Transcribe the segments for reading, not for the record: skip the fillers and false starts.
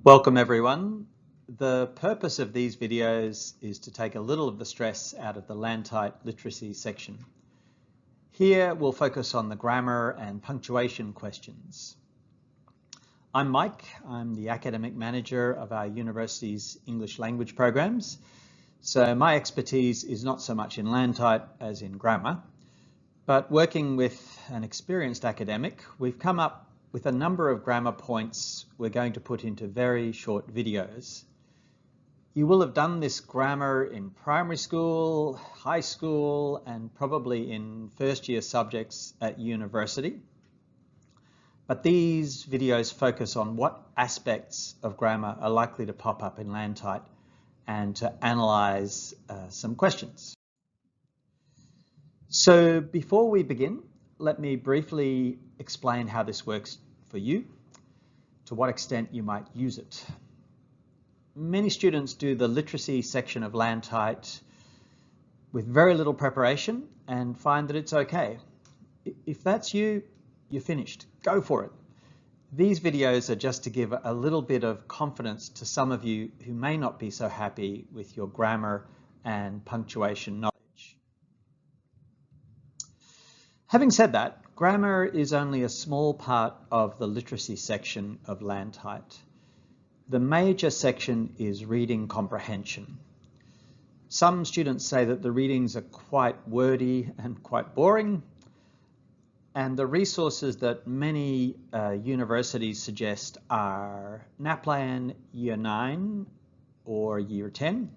Welcome everyone. The purpose of these videos is to take a little of the stress out of the LANTITE literacy section. Here we'll focus on the grammar and punctuation questions. I'm Mike. I'm the academic manager of our university's English language programs. So my expertise is not so much in LANTITE as in grammar, but working with an experienced academic, we've come up with a number of grammar points we're going to put into very short videos. You will have done this grammar in primary school, high school, and probably in first year subjects at university. But these videos focus on what aspects of grammar are likely to pop up in LANTITE and to analyze some questions. So before we begin, let me briefly explain how this works for you, to what extent you might use it. Many students do the literacy section of LANTITE with very little preparation and find that it's okay. If that's you, you're finished. Go for it. These videos are just to give a little bit of confidence to some of you who may not be so happy with your grammar and punctuation knowledge. Having said that, grammar is only a small part of the literacy section of LANTITE. The major section is reading comprehension. Some students say that the readings are quite wordy and quite boring, and the resources that many universities suggest are NAPLAN Year 9 or Year 10,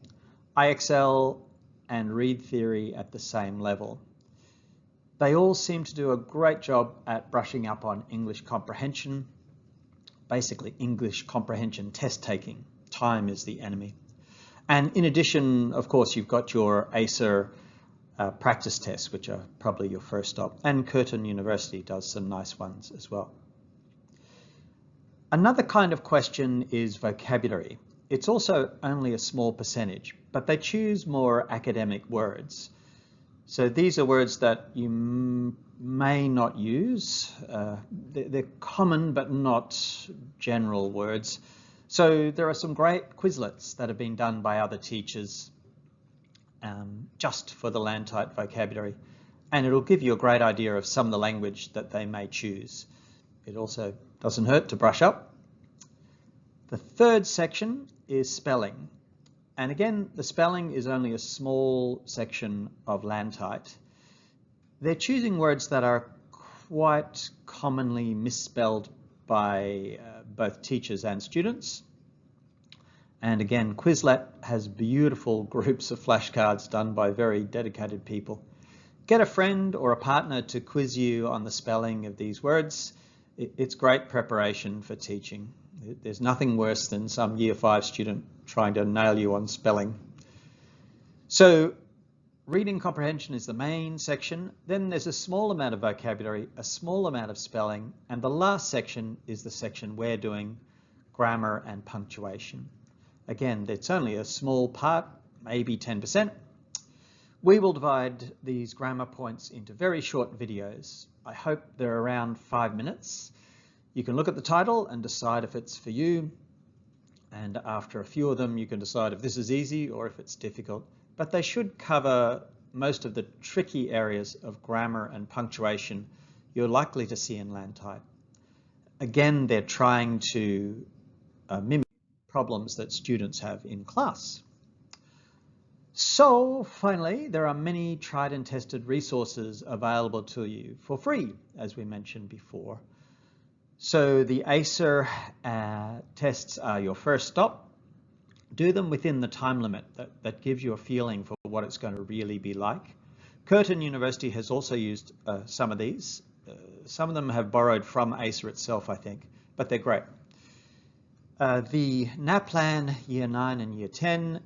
IXL, and Read Theory at the same level. They all seem to do a great job at brushing up on English comprehension, basically English comprehension test taking. Time is the enemy. And in addition, of course, you've got your ACER practice tests, which are probably your first stop. And Curtin University does some nice ones as well. Another kind of question is vocabulary. It's also only a small percentage, but they choose more academic words. So these are words that you may not use. They're common but not general words. So there are some great Quizlets that have been done by other teachers just for the LANTITE vocabulary. And it'll give you a great idea of some of the language that they may choose. It also doesn't hurt to brush up. The third section is spelling. And again, the spelling is only a small section of LANTITE. They're choosing words that are quite commonly misspelled by both teachers and students. And again, Quizlet has beautiful groups of flashcards done by very dedicated people. Get a friend or a partner to quiz you on the spelling of these words. It's great preparation for teaching. There's nothing worse than some Year 5 student trying to nail you on spelling. So reading comprehension is the main section. Then there's a small amount of vocabulary, a small amount of spelling, and the last section is the section we're doing, grammar and punctuation. Again, it's only a small part, maybe 10%. We will divide these grammar points into very short videos. I hope they're around 5 minutes. You can look at the title and decide if it's for you. And after a few of them, you can decide if this is easy or if it's difficult. But they should cover most of the tricky areas of grammar and punctuation you're likely to see in LANTITE. Again, they're trying to mimic problems that students have in class. So finally, there are many tried and tested resources available to you for free, as we mentioned before. So the ACER tests are your first stop. Do them within the time limit. That gives you a feeling for what it's going to really be like. Curtin University has also used some of these. Some of them have borrowed from ACER itself, I think, but they're great. The NAPLAN Year 9 and Year 10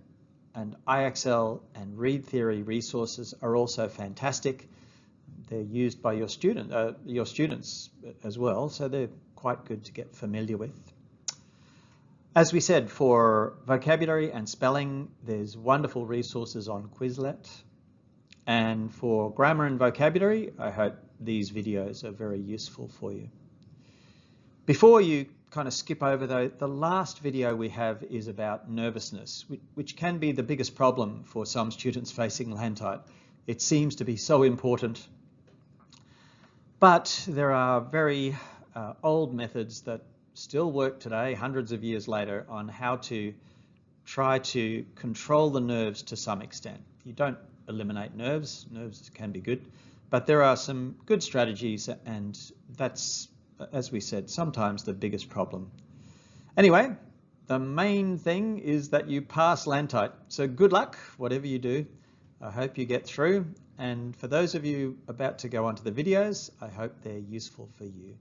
and IXL and Read Theory resources are also fantastic. They're used by your students as well, so they're quite good to get familiar with. As we said, for vocabulary and spelling, there's wonderful resources on Quizlet. And for grammar and vocabulary, I hope these videos are very useful for you. Before you kind of skip over though, the last video we have is about nervousness, which can be the biggest problem for some students facing LANTITE. It seems to be so important. But there are very old methods that still work today, hundreds of years later, on how to try to control the nerves to some extent. You don't eliminate nerves can be good, but there are some good strategies, and that's, as we said, sometimes the biggest problem. Anyway, the main thing is that you pass LANTITE. So good luck, whatever you do. I hope you get through. And for those of you about to go onto the videos, I hope they're useful for you.